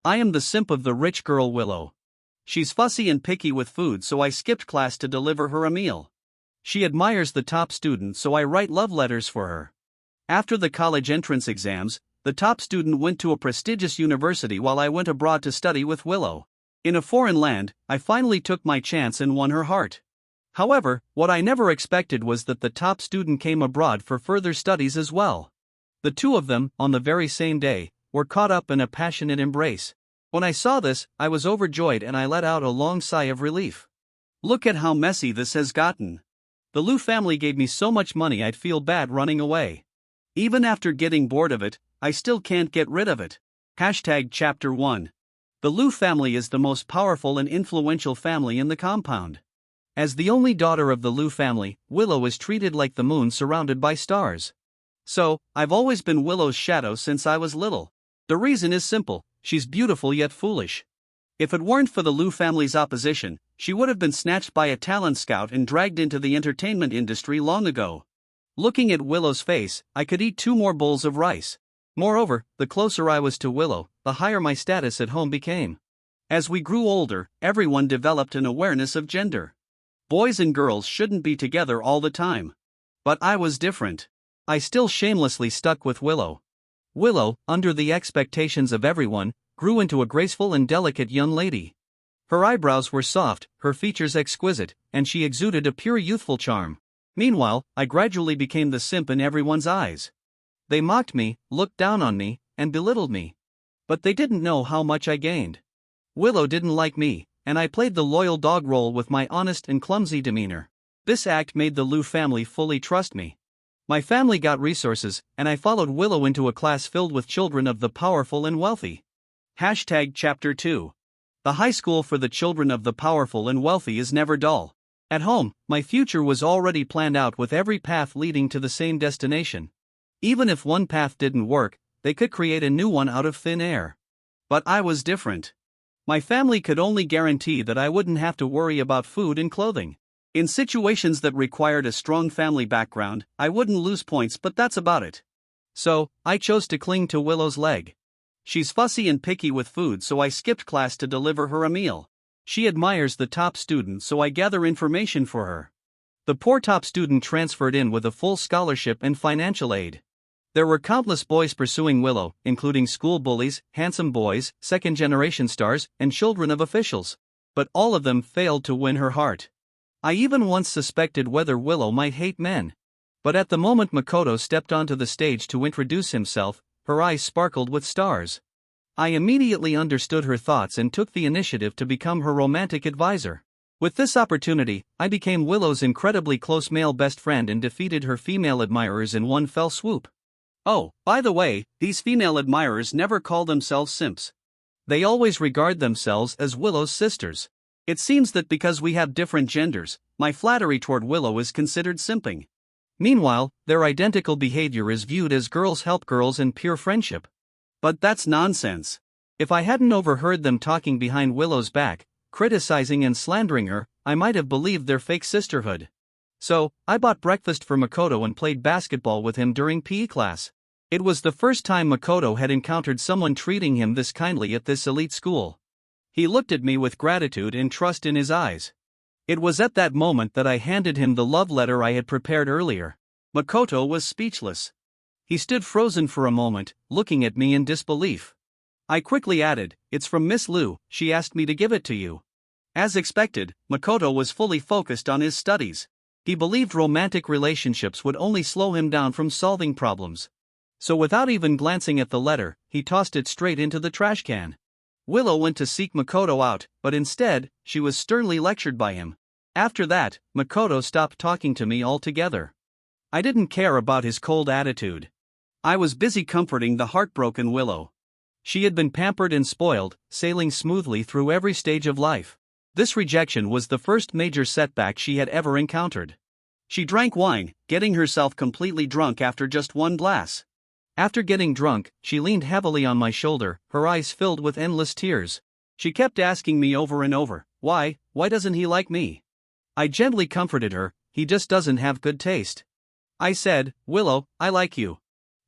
I am the simp of the rich girl Willow. She's fussy and picky with food, so I skipped class to deliver her a meal. She admires the top student, so I write love letters for her. After the college entrance exams, the top student went to a prestigious university while I went abroad to study with Willow. In a foreign land, I finally took my chance and won her heart. However, what I never expected was that the top student came abroad for further studies as well. The two of them, on the very same day, were caught up in a passionate embrace. When I saw this, I was overjoyed and I let out a long sigh of relief. Look at how messy this has gotten. The Liu family gave me so much money I'd feel bad running away. Even after getting bored of it, I still can't get rid of it. Chapter 1. The Liu family is the most powerful and influential family in the compound. As the only daughter of the Liu family, Willow is treated like the moon surrounded by stars. So, I've always been Willow's shadow since I was little. The reason is simple: she's beautiful yet foolish. If it weren't for the Liu family's opposition, she would have been snatched by a talent scout and dragged into the entertainment industry long ago. Looking at Willow's face, I could eat 2 more bowls of rice. Moreover, the closer I was to Willow, the higher my status at home became. As we grew older, everyone developed an awareness of gender. Boys and girls shouldn't be together all the time. But I was different. I still shamelessly stuck with Willow. Willow, under the expectations of everyone, grew into a graceful and delicate young lady. Her eyebrows were soft, her features exquisite, and she exuded a pure youthful charm. Meanwhile, I gradually became the simp in everyone's eyes. They mocked me, looked down on me, and belittled me. But they didn't know how much I gained. Willow didn't like me, and I played the loyal dog role with my honest and clumsy demeanor. This act made the Liu family fully trust me. My family got resources, and I followed Willow into a class filled with children of the powerful and wealthy. Chapter 2. The high school for the children of the powerful and wealthy is never dull. At home, my future was already planned out with every path leading to the same destination. Even if one path didn't work, they could create a new one out of thin air. But I was different. My family could only guarantee that I wouldn't have to worry about food and clothing. In situations that required a strong family background, I wouldn't lose points, but that's about it. So, I chose to cling to Willow's leg. She's fussy and picky with food, so I skipped class to deliver her a meal. She admires the top student, so I gather information for her. The poor top student transferred in with a full scholarship and financial aid. There were countless boys pursuing Willow, including school bullies, handsome boys, second-generation stars, and children of officials. But all of them failed to win her heart. I even once suspected whether Willow might hate men. But at the moment Makoto stepped onto the stage to introduce himself, her eyes sparkled with stars. I immediately understood her thoughts and took the initiative to become her romantic advisor. With this opportunity, I became Willow's incredibly close male best friend and defeated her female admirers in one fell swoop. Oh, by the way, these female admirers never call themselves simps. They always regard themselves as Willow's sisters. It seems that because we have different genders, my flattery toward Willow is considered simping. Meanwhile, their identical behavior is viewed as girls help girls and pure friendship. But that's nonsense. If I hadn't overheard them talking behind Willow's back, criticizing and slandering her, I might have believed their fake sisterhood. So, I bought breakfast for Makoto and played basketball with him during PE class. It was the first time Makoto had encountered someone treating him this kindly at this elite school. He looked at me with gratitude and trust in his eyes. It was at that moment that I handed him the love letter I had prepared earlier. Makoto was speechless. He stood frozen for a moment, looking at me in disbelief. I quickly added, "It's from Miss Liu, she asked me to give it to you." As expected, Makoto was fully focused on his studies. He believed romantic relationships would only slow him down from solving problems. So without even glancing at the letter, he tossed it straight into the trash can. Willow went to seek Makoto out, but instead, she was sternly lectured by him. After that, Makoto stopped talking to me altogether. I didn't care about his cold attitude. I was busy comforting the heartbroken Willow. She had been pampered and spoiled, sailing smoothly through every stage of life. This rejection was the first major setback she had ever encountered. She drank wine, getting herself completely drunk after just one glass. After getting drunk, she leaned heavily on my shoulder, her eyes filled with endless tears. She kept asking me over and over, why doesn't he like me? I gently comforted her, he just doesn't have good taste. I said, Willow, I like you.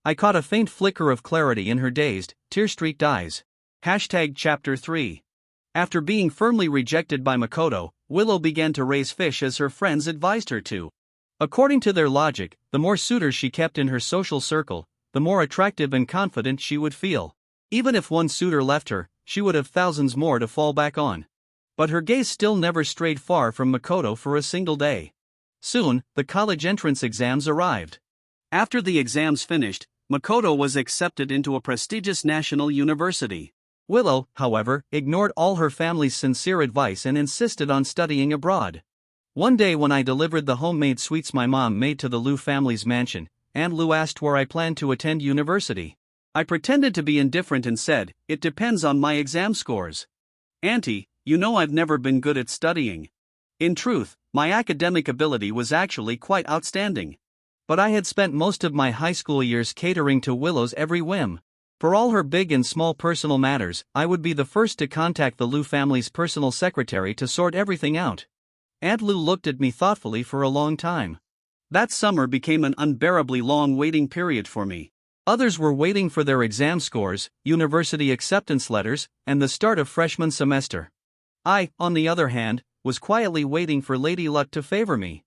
I caught a faint flicker of clarity in her dazed, tear-streaked eyes. Chapter 3. After being firmly rejected by Makoto, Willow began to raise fish as her friends advised her to. According to their logic, the more suitors she kept in her social circle, the more attractive and confident she would feel. Even if one suitor left her, she would have thousands more to fall back on. But her gaze still never strayed far from Makoto for a single day. Soon, the college entrance exams arrived. After the exams finished, Makoto was accepted into a prestigious national university. Willow, however, ignored all her family's sincere advice and insisted on studying abroad. One day when I delivered the homemade sweets my mom made to the Liu family's mansion, Aunt Liu asked where I planned to attend university. I pretended to be indifferent and said, "It depends on my exam scores." "Auntie, you know I've never been good at studying." In truth, my academic ability was actually quite outstanding. But I had spent most of my high school years catering to Willow's every whim. For all her big and small personal matters, I would be the first to contact the Liu family's personal secretary to sort everything out. Aunt Liu looked at me thoughtfully for a long time. That summer became an unbearably long waiting period for me. Others were waiting for their exam scores, university acceptance letters, and the start of freshman semester. I, on the other hand, was quietly waiting for Lady Luck to favor me.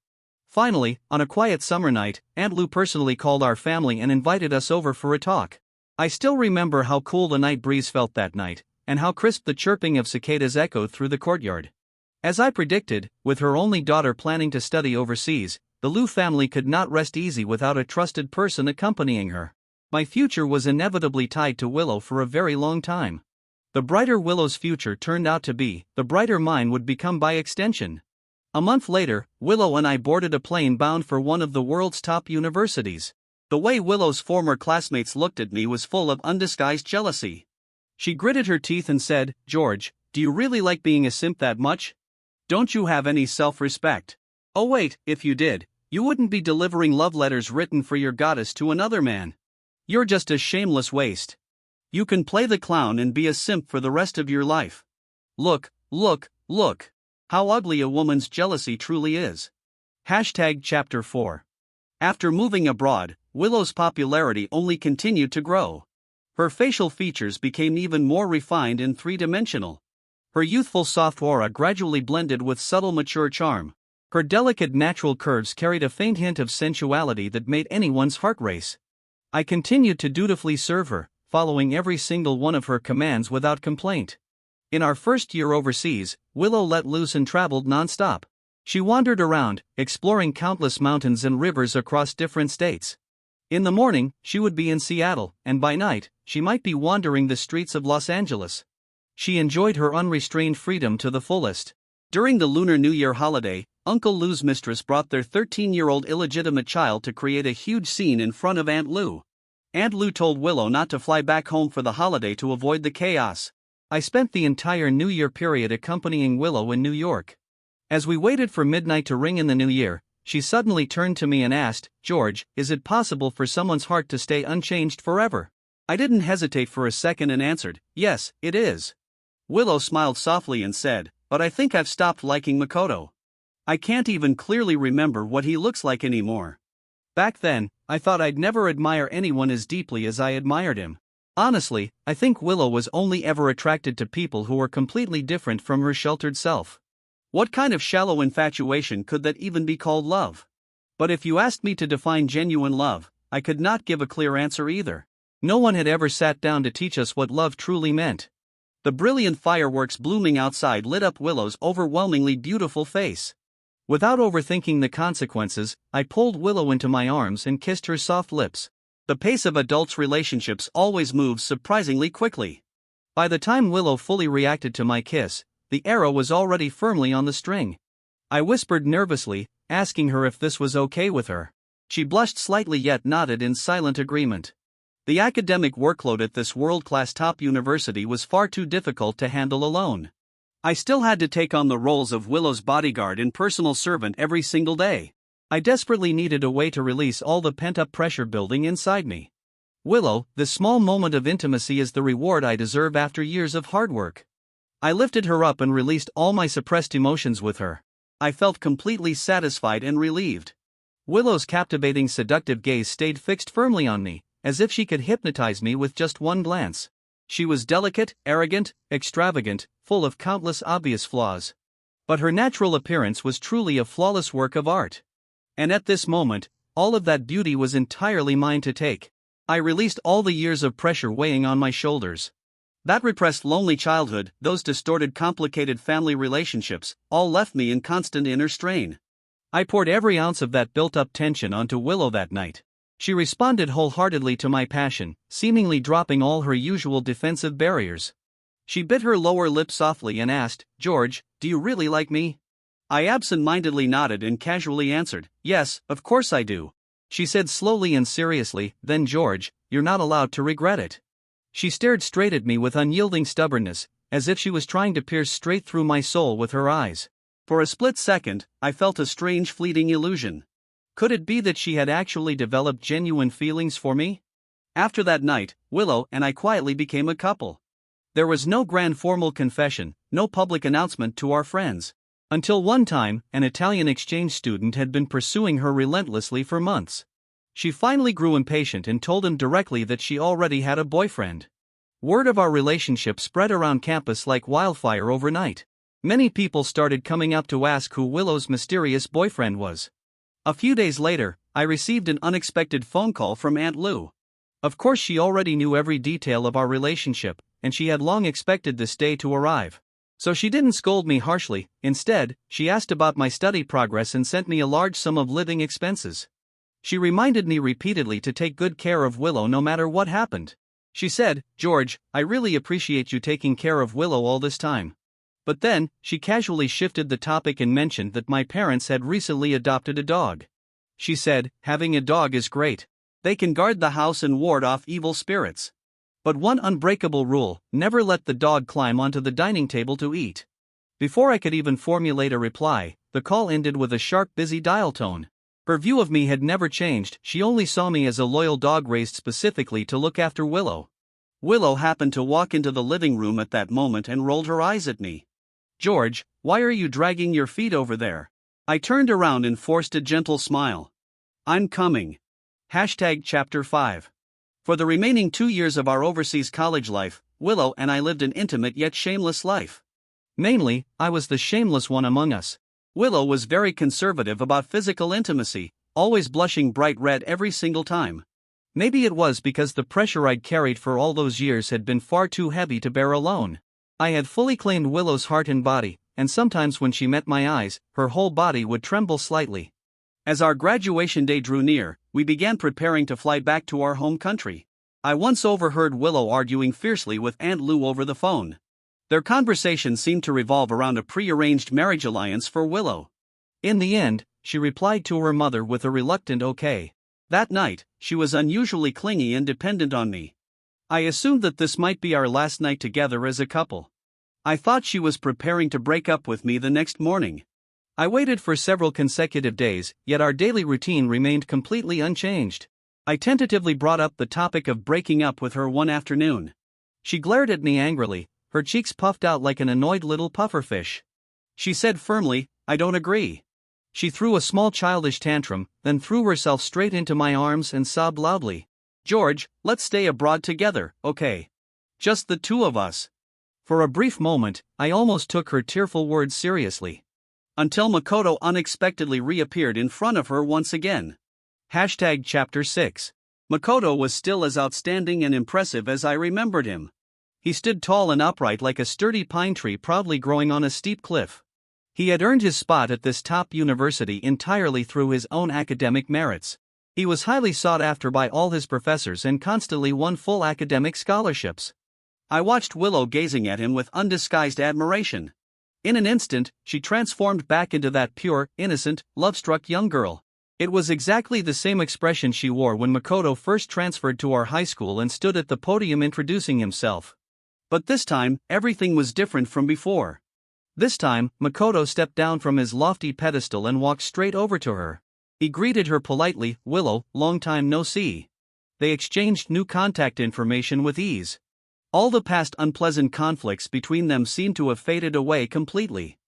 Finally, on a quiet summer night, Aunt Liu personally called our family and invited us over for a talk. I still remember how cool the night breeze felt that night, and how crisp the chirping of cicadas echoed through the courtyard. As I predicted, with her only daughter planning to study overseas, the Liu family could not rest easy without a trusted person accompanying her. My future was inevitably tied to Willow for a very long time. The brighter Willow's future turned out to be, the brighter mine would become by extension. A month later, Willow and I boarded a plane bound for one of the world's top universities. The way Willow's former classmates looked at me was full of undisguised jealousy. She gritted her teeth and said, "George, do you really like being a simp that much? Don't you have any self-respect? Oh wait, if you did, you wouldn't be delivering love letters written for your goddess to another man. You're just a shameless waste. You can play the clown and be a simp for the rest of your life. Look, look, look. How ugly a woman's jealousy truly is." Chapter 4. After moving abroad, Willow's popularity only continued to grow. Her facial features became even more refined and three-dimensional. Her youthful soft aura gradually blended with subtle mature charm. Her delicate natural curves carried a faint hint of sensuality that made anyone's heart race. I continued to dutifully serve her, following every single one of her commands without complaint. In our first year overseas, Willow let loose and traveled non-stop. She wandered around, exploring countless mountains and rivers across different states. In the morning, she would be in Seattle, and by night, she might be wandering the streets of Los Angeles. She enjoyed her unrestrained freedom to the fullest. During the Lunar New Year holiday, Uncle Lou's mistress brought their 13-year-old illegitimate child to create a huge scene in front of Aunt Lou. Aunt Lou told Willow not to fly back home for the holiday to avoid the chaos. I spent the entire New Year period accompanying Willow in New York. As we waited for midnight to ring in the new year, she suddenly turned to me and asked, "George, is it possible for someone's heart to stay unchanged forever?" I didn't hesitate for a second and answered, "Yes, it is." Willow smiled softly and said, "But I think I've stopped liking Makoto. I can't even clearly remember what he looks like anymore. Back then, I thought I'd never admire anyone as deeply as I admired him." Honestly, I think Willow was only ever attracted to people who were completely different from her sheltered self. What kind of shallow infatuation could that even be called love? But if you asked me to define genuine love, I could not give a clear answer either. No one had ever sat down to teach us what love truly meant. The brilliant fireworks blooming outside lit up Willow's overwhelmingly beautiful face. Without overthinking the consequences, I pulled Willow into my arms and kissed her soft lips. The pace of adults' relationships always moves surprisingly quickly. By the time Willow fully reacted to my kiss, the arrow was already firmly on the string. I whispered nervously, asking her if this was okay with her. She blushed slightly yet nodded in silent agreement. The academic workload at this world-class top university was far too difficult to handle alone. I still had to take on the roles of Willow's bodyguard and personal servant every single day. I desperately needed a way to release all the pent-up pressure building inside me. Willow, this small moment of intimacy is the reward I deserve after years of hard work. I lifted her up and released all my suppressed emotions with her. I felt completely satisfied and relieved. Willow's captivating seductive gaze stayed fixed firmly on me, as if she could hypnotize me with just one glance. She was delicate, arrogant, extravagant, full of countless obvious flaws. But her natural appearance was truly a flawless work of art. And at this moment, all of that beauty was entirely mine to take. I released all the years of pressure weighing on my shoulders. That repressed lonely childhood, those distorted complicated family relationships, all left me in constant inner strain. I poured every ounce of that built-up tension onto Willow that night. She responded wholeheartedly to my passion, seemingly dropping all her usual defensive barriers. She bit her lower lip softly and asked, "George, do you really like me?" I absent-mindedly nodded and casually answered, "Yes, of course I do." She said slowly and seriously, "Then George, you're not allowed to regret it." She stared straight at me with unyielding stubbornness, as if she was trying to pierce straight through my soul with her eyes. For a split second, I felt a strange fleeting illusion. Could it be that she had actually developed genuine feelings for me? After that night, Willow and I quietly became a couple. There was no grand formal confession, no public announcement to our friends. Until one time, an Italian exchange student had been pursuing her relentlessly for months. She finally grew impatient and told him directly that she already had a boyfriend. Word of our relationship spread around campus like wildfire overnight. Many people started coming up to ask who Willow's mysterious boyfriend was. A few days later, I received an unexpected phone call from Aunt Lou. Of course, she already knew every detail of our relationship, and she had long expected this day to arrive. So she didn't scold me harshly. Instead, she asked about my study progress and sent me a large sum of living expenses. She reminded me repeatedly to take good care of Willow no matter what happened. She said, "George, I really appreciate you taking care of Willow all this time." But then, she casually shifted the topic and mentioned that my parents had recently adopted a dog. She said, "Having a dog is great. They can guard the house and ward off evil spirits. But one unbreakable rule: never let the dog climb onto the dining table to eat." Before I could even formulate a reply, the call ended with a sharp, busy dial tone. Her view of me had never changed. She only saw me as a loyal dog raised specifically to look after Willow. Willow happened to walk into the living room at that moment and rolled her eyes at me. "George, why are you dragging your feet over there?" I turned around and forced a gentle smile. "I'm coming." Chapter 5. For the remaining 2 years of our overseas college life, Willow and I lived an intimate yet shameless life. Mainly, I was the shameless one among us. Willow was very conservative about physical intimacy, always blushing bright red every single time. Maybe it was because the pressure I'd carried for all those years had been far too heavy to bear alone. I had fully claimed Willow's heart and body, and sometimes when she met my eyes, her whole body would tremble slightly. As our graduation day drew near, we began preparing to fly back to our home country. I once overheard Willow arguing fiercely with Aunt Lou over the phone. Their conversation seemed to revolve around a prearranged marriage alliance for Willow. In the end, she replied to her mother with a reluctant okay. That night, she was unusually clingy and dependent on me. I assumed that this might be our last night together as a couple. I thought she was preparing to break up with me the next morning. I waited for several consecutive days, yet our daily routine remained completely unchanged. I tentatively brought up the topic of breaking up with her one afternoon. She glared at me angrily, her cheeks puffed out like an annoyed little pufferfish. She said firmly, "I don't agree." She threw a small childish tantrum, then threw herself straight into my arms and sobbed loudly. "George, let's stay abroad together, okay? Just the two of us." For a brief moment, I almost took her tearful words seriously. Until Makoto unexpectedly reappeared in front of her once again. Chapter 6. Makoto was still as outstanding and impressive as I remembered him. He stood tall and upright like a sturdy pine tree proudly growing on a steep cliff. He had earned his spot at this top university entirely through his own academic merits. He was highly sought after by all his professors and constantly won full academic scholarships. I watched Willow gazing at him with undisguised admiration. In an instant, she transformed back into that pure, innocent, love-struck young girl. It was exactly the same expression she wore when Makoto first transferred to our high school and stood at the podium introducing himself. But this time, everything was different from before. This time, Makoto stepped down from his lofty pedestal and walked straight over to her. He greeted her politely, "Willow, long time no see." They exchanged new contact information with ease. All the past unpleasant conflicts between them seemed to have faded away completely.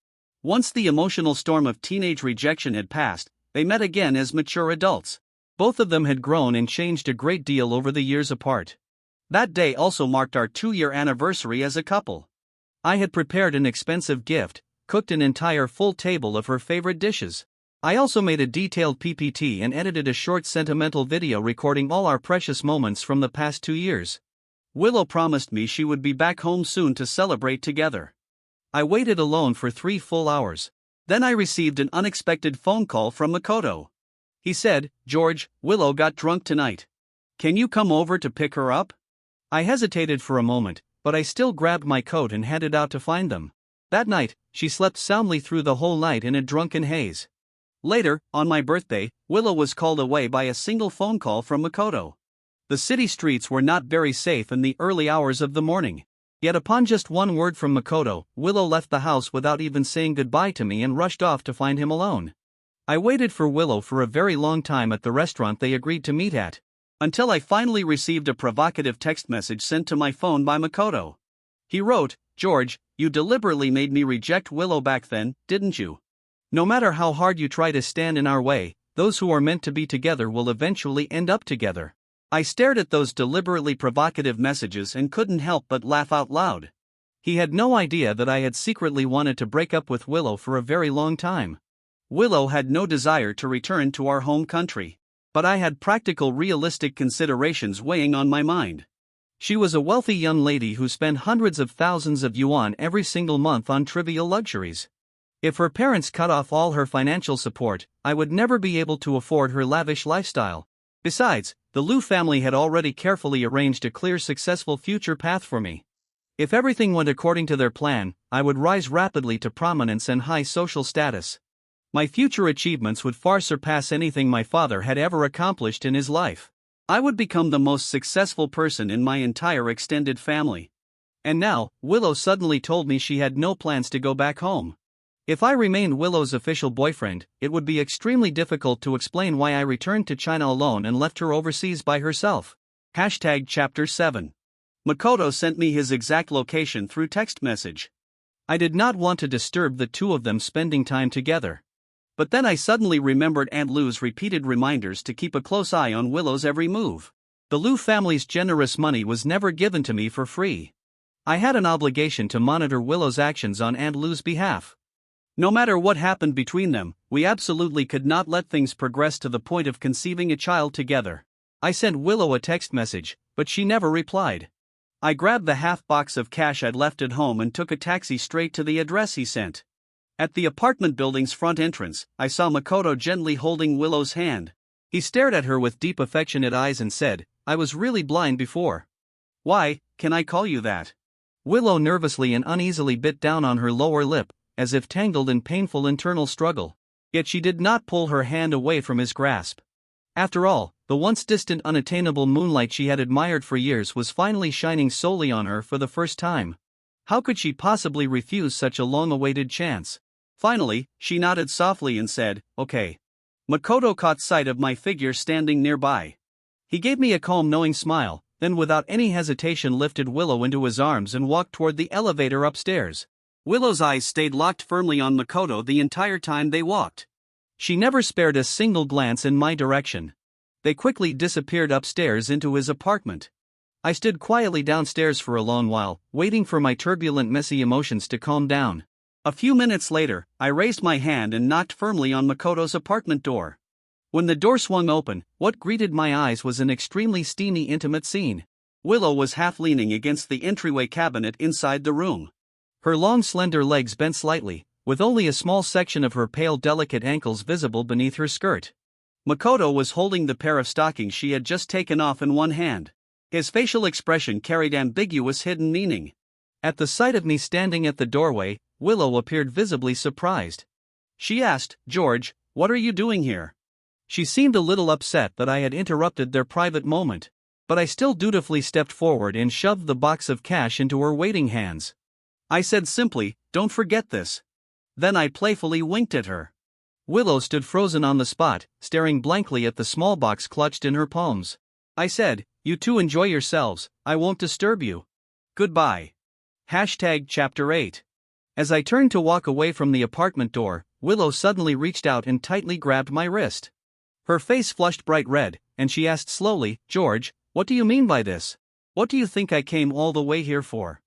Once the emotional storm of teenage rejection had passed, they met again as mature adults. Both of them had grown and changed a great deal over the years apart. That day also marked our 2-year anniversary as a couple. I had prepared an expensive gift, cooked an entire full table of her favorite dishes. I also made a detailed PPT and edited a short sentimental video recording all our precious moments from the past 2 years. Willow promised me she would be back home soon to celebrate together. I waited alone for 3 full hours. Then I received an unexpected phone call from Makoto. He said, "George, Willow got drunk tonight. Can you come over to pick her up?" I hesitated for a moment, but I still grabbed my coat and headed out to find them. That night, she slept soundly through the whole night in a drunken haze. Later, on my birthday, Willow was called away by a single phone call from Makoto. The city streets were not very safe in the early hours of the morning. Yet upon just one word from Makoto, Willow left the house without even saying goodbye to me and rushed off to find him alone. I waited for Willow for a very long time at the restaurant they agreed to meet at, until I finally received a provocative text message sent to my phone by Makoto. He wrote, "George, you deliberately made me reject Willow back then, didn't you? No matter how hard you try to stand in our way, those who are meant to be together will eventually end up together." I stared at those deliberately provocative messages and couldn't help but laugh out loud. He had no idea that I had secretly wanted to break up with Willow for a very long time. Willow had no desire to return to our home country. But I had practical, realistic considerations weighing on my mind. She was a wealthy young lady who spent hundreds of thousands of yuan every single month on trivial luxuries. If her parents cut off all her financial support, I would never be able to afford her lavish lifestyle. Besides, the Liu family had already carefully arranged a clear, successful future path for me. If everything went according to their plan, I would rise rapidly to prominence and high social status. My future achievements would far surpass anything my father had ever accomplished in his life. I would become the most successful person in my entire extended family. And now, Willow suddenly told me she had no plans to go back home. If I remained Willow's official boyfriend, it would be extremely difficult to explain why I returned to China alone and left her overseas by herself. Chapter 7. Makoto sent me his exact location through text message. I did not want to disturb the two of them spending time together. But then I suddenly remembered Aunt Lu's repeated reminders to keep a close eye on Willow's every move. The Liu family's generous money was never given to me for free. I had an obligation to monitor Willow's actions on Aunt Lu's behalf. No matter what happened between them, we absolutely could not let things progress to the point of conceiving a child together. I sent Willow a text message, but she never replied. I grabbed the half box of cash I'd left at home and took a taxi straight to the address he sent. At the apartment building's front entrance, I saw Makoto gently holding Willow's hand. He stared at her with deep, affectionate eyes and said, "I was really blind before." "Why, can I call you that?" Willow nervously and uneasily bit down on her lower lip, as if tangled in painful internal struggle. Yet she did not pull her hand away from his grasp. After all, the once distant, unattainable moonlight she had admired for years was finally shining solely on her for the first time. How could she possibly refuse such a long-awaited chance? Finally, she nodded softly and said, "Okay." Makoto caught sight of my figure standing nearby. He gave me a calm, knowing smile, then without any hesitation lifted Willow into his arms and walked toward the elevator upstairs. Willow's eyes stayed locked firmly on Makoto the entire time they walked. She never spared a single glance in my direction. They quickly disappeared upstairs into his apartment. I stood quietly downstairs for a long while, waiting for my turbulent, messy emotions to calm down. A few minutes later, I raised my hand and knocked firmly on Makoto's apartment door. When the door swung open, what greeted my eyes was an extremely steamy, intimate scene. Willow was half leaning against the entryway cabinet inside the room. Her long, slender legs bent slightly, with only a small section of her pale, delicate ankles visible beneath her skirt. Makoto was holding the pair of stockings she had just taken off in one hand. His facial expression carried ambiguous, hidden meaning. At the sight of me standing at the doorway, Willow appeared visibly surprised. She asked, "George, what are you doing here?" She seemed a little upset that I had interrupted their private moment, but I still dutifully stepped forward and shoved the box of cash into her waiting hands. I said simply, "Don't forget this." Then I playfully winked at her. Willow stood frozen on the spot, staring blankly at the small box clutched in her palms. I said, "You two enjoy yourselves, I won't disturb you. Goodbye." Chapter 8. As I turned to walk away from the apartment door, Willow suddenly reached out and tightly grabbed my wrist. Her face flushed bright red, and she asked slowly, "George, what do you mean by this?" What do you think I came all the way here for?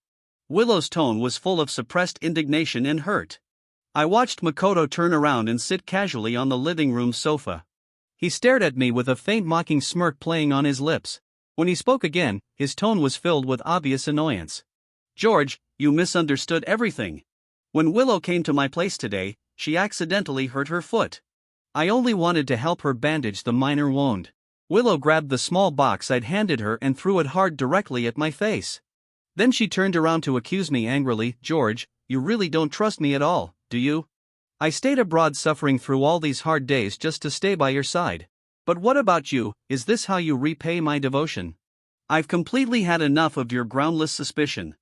Willow's tone was full of suppressed indignation and hurt. I watched Makoto turn around and sit casually on the living room sofa. He stared at me with a faint mocking smirk playing on his lips. When he spoke again, his tone was filled with obvious annoyance. George, you misunderstood everything. When Willow came to my place today, she accidentally hurt her foot. I only wanted to help her bandage the minor wound. Willow grabbed the small box I'd handed her and threw it hard directly at my face. Then she turned around to accuse me angrily. George, you really don't trust me at all, do you? I stayed abroad suffering through all these hard days just to stay by your side. But what about you? Is this how you repay my devotion? I've completely had enough of your groundless suspicion.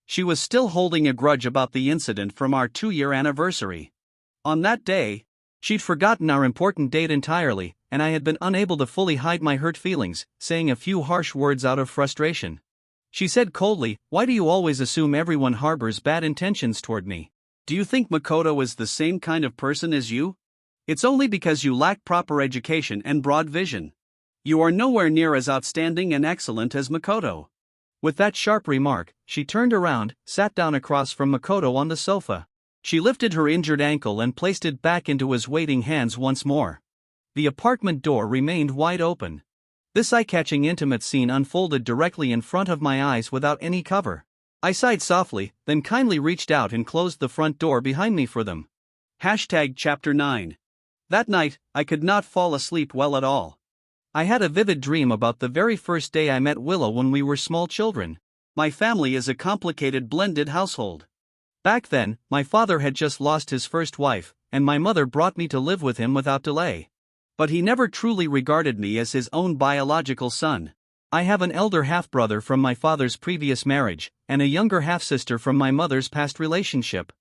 She was still holding a grudge about the incident from our 2-year anniversary. On that day, she'd forgotten our important date entirely, and I had been unable to fully hide my hurt feelings, saying a few harsh words out of frustration. She said coldly, "Why do you always assume everyone harbors bad intentions toward me? Do you think Makoto is the same kind of person as you? It's only because you lack proper education and broad vision. You are nowhere near as outstanding and excellent as Makoto." With that sharp remark, she turned around, sat down across from Makoto on the sofa. She lifted her injured ankle and placed it back into his waiting hands once more. The apartment door remained wide open. This eye-catching intimate scene unfolded directly in front of my eyes without any cover. I sighed softly, then kindly reached out and closed the front door behind me for them. Chapter 9. That night, I could not fall asleep well at all. I had a vivid dream about the very first day I met Willow when we were small children. My family is a complicated blended household. Back then, my father had just lost his first wife, and my mother brought me to live with him without delay. But he never truly regarded me as his own biological son. I have an elder half-brother from my father's previous marriage, and a younger half-sister from my mother's past relationship.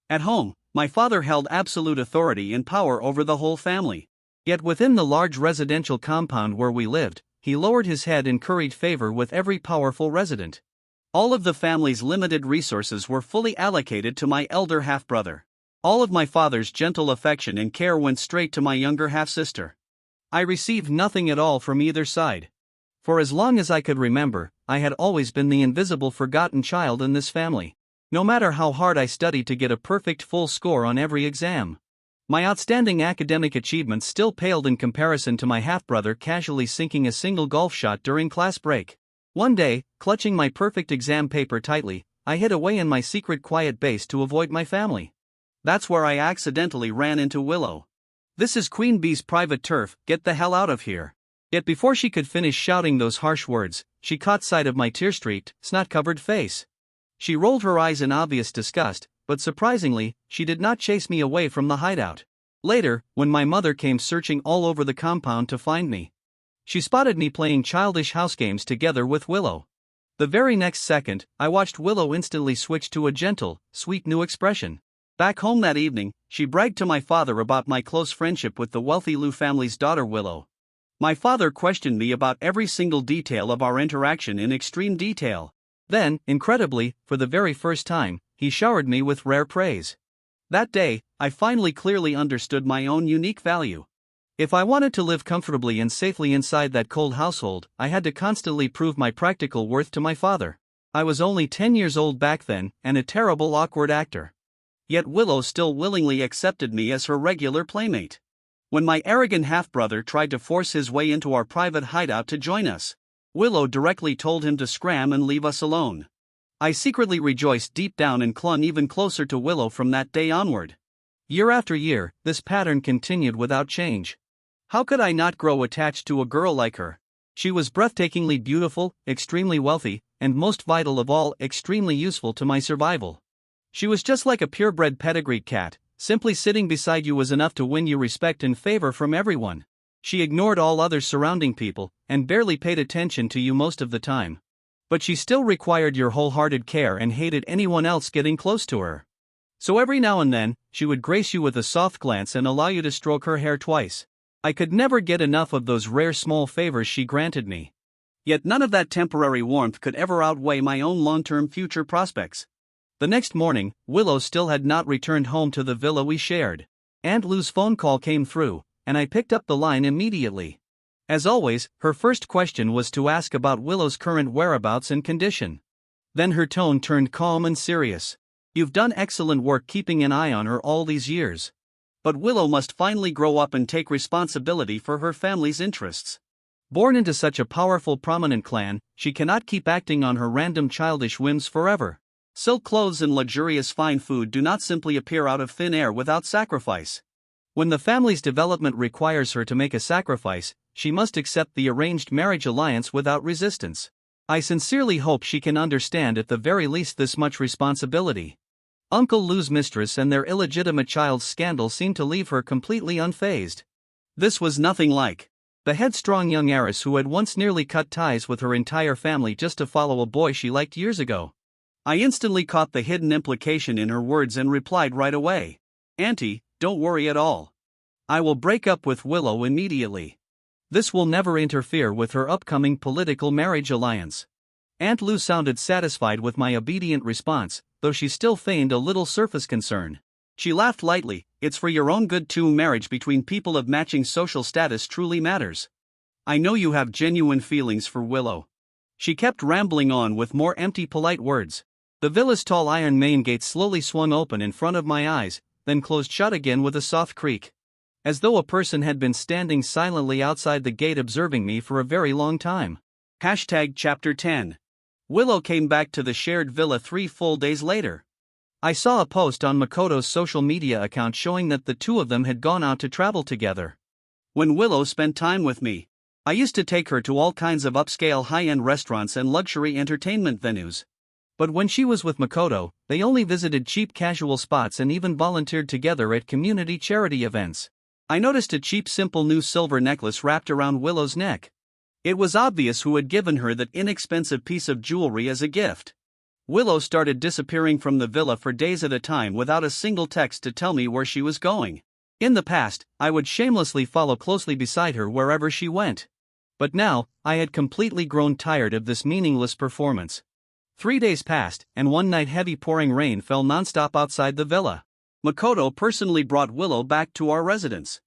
At home, my father held absolute authority and power over the whole family. Yet within the large residential compound where we lived, he lowered his head and curried favor with every powerful resident. All of the family's limited resources were fully allocated to my elder half-brother. All of my father's gentle affection and care went straight to my younger half-sister. I received nothing at all from either side. For as long as I could remember, I had always been the invisible forgotten child in this family. No matter how hard I studied to get a perfect full score on every exam, my outstanding academic achievements still paled in comparison to my half-brother casually sinking a single golf shot during class break. One day, clutching my perfect exam paper tightly, I hid away in my secret quiet base to avoid my family. That's where I accidentally ran into Willow. "This is Queen Bee's private turf, get the hell out of here." Yet before she could finish shouting those harsh words, she caught sight of my tear-streaked, snot-covered face. She rolled her eyes in obvious disgust, but surprisingly, she did not chase me away from the hideout. Later, when my mother came searching all over the compound to find me, she spotted me playing childish house games together with Willow. The very next second, I watched Willow instantly switch to a gentle, sweet new expression. Back home that evening, she bragged to my father about my close friendship with the wealthy Liu family's daughter Willow. My father questioned me about every single detail of our interaction in extreme detail. Then, incredibly, for the very first time, he showered me with rare praise. That day, I finally clearly understood my own unique value. If I wanted to live comfortably and safely inside that cold household, I had to constantly prove my practical worth to my father. I was only 10 years old back then, and a terrible awkward actor. Yet Willow still willingly accepted me as her regular playmate. When my arrogant half-brother tried to force his way into our private hideout to join us, Willow directly told him to scram and leave us alone. I secretly rejoiced deep down and clung even closer to Willow from that day onward. Year after year, this pattern continued without change. How could I not grow attached to a girl like her? She was breathtakingly beautiful, extremely wealthy, and most vital of all, extremely useful to my survival. She was just like a purebred pedigreed cat. Simply sitting beside you was enough to win you respect and favor from everyone. She ignored all other surrounding people, and barely paid attention to you most of the time. But she still required your wholehearted care and hated anyone else getting close to her. So every now and then, she would grace you with a soft glance and allow you to stroke her hair twice. I could never get enough of those rare small favors she granted me. Yet none of that temporary warmth could ever outweigh my own long-term future prospects. The next morning, Willow still had not returned home to the villa we shared. Aunt Lou's phone call came through, and I picked up the line immediately. As always, her first question was to ask about Willow's current whereabouts and condition. Then her tone turned calm and serious. "You've done excellent work keeping an eye on her all these years. But Willow must finally grow up and take responsibility for her family's interests. Born into such a powerful, prominent clan, she cannot keep acting on her random childish whims forever. Silk clothes and luxurious fine food do not simply appear out of thin air without sacrifice. When the family's development requires her to make a sacrifice, she must accept the arranged marriage alliance without resistance. I sincerely hope she can understand at the very least this much responsibility." Uncle Lou's mistress and their illegitimate child's scandal seemed to leave her completely unfazed. This was nothing like the headstrong young heiress who had once nearly cut ties with her entire family just to follow a boy she liked years ago. I instantly caught the hidden implication in her words and replied right away. "Auntie, don't worry at all. I will break up with Willow immediately. This will never interfere with her upcoming political marriage alliance." Aunt Lou sounded satisfied with my obedient response, though she still feigned a little surface concern. She laughed lightly. "It's for your own good too. Marriage between people of matching social status truly matters. I know you have genuine feelings for Willow." She kept rambling on with more empty polite words. The villa's tall iron main gate slowly swung open in front of my eyes, then closed shut again with a soft creak. As though a person had been standing silently outside the gate observing me for a very long time. Chapter 10. Willow came back to the shared villa 3 full days later. I saw a post on Makoto's social media account showing that the two of them had gone out to travel together. When Willow spent time with me, I used to take her to all kinds of upscale high-end restaurants and luxury entertainment venues. But when she was with Makoto, they only visited cheap casual spots and even volunteered together at community charity events. I noticed a cheap simple new silver necklace wrapped around Willow's neck. It was obvious who had given her that inexpensive piece of jewelry as a gift. Willow started disappearing from the villa for days at a time without a single text to tell me where she was going. In the past, I would shamelessly follow closely beside her wherever she went. But now, I had completely grown tired of this meaningless performance. 3 days passed, and one night heavy pouring rain fell nonstop outside the villa. Makoto personally brought Willow back to our residence.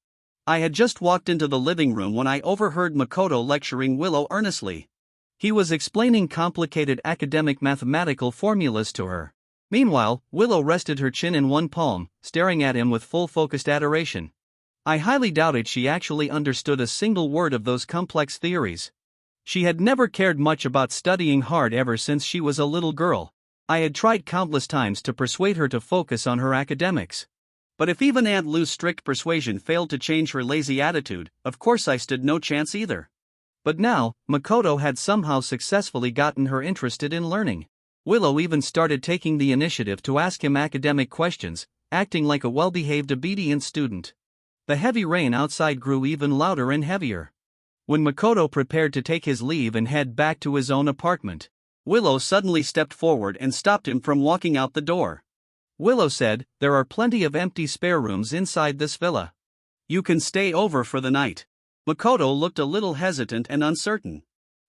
I had just walked into the living room when I overheard Makoto lecturing Willow earnestly. He was explaining complicated academic mathematical formulas to her. Meanwhile, Willow rested her chin in one palm, staring at him with full focused adoration. I highly doubted she actually understood a single word of those complex theories. She had never cared much about studying hard ever since she was a little girl. I had tried countless times to persuade her to focus on her academics. But if even Aunt Lou's strict persuasion failed to change her lazy attitude, of course I stood no chance either. But now, Makoto had somehow successfully gotten her interested in learning. Willow even started taking the initiative to ask him academic questions, acting like a well-behaved obedient student. The heavy rain outside grew even louder and heavier. When Makoto prepared to take his leave and head back to his own apartment, Willow suddenly stepped forward and stopped him from walking out the door. Willow said, "There are plenty of empty spare rooms inside this villa. You can stay over for the night." Makoto looked a little hesitant and uncertain.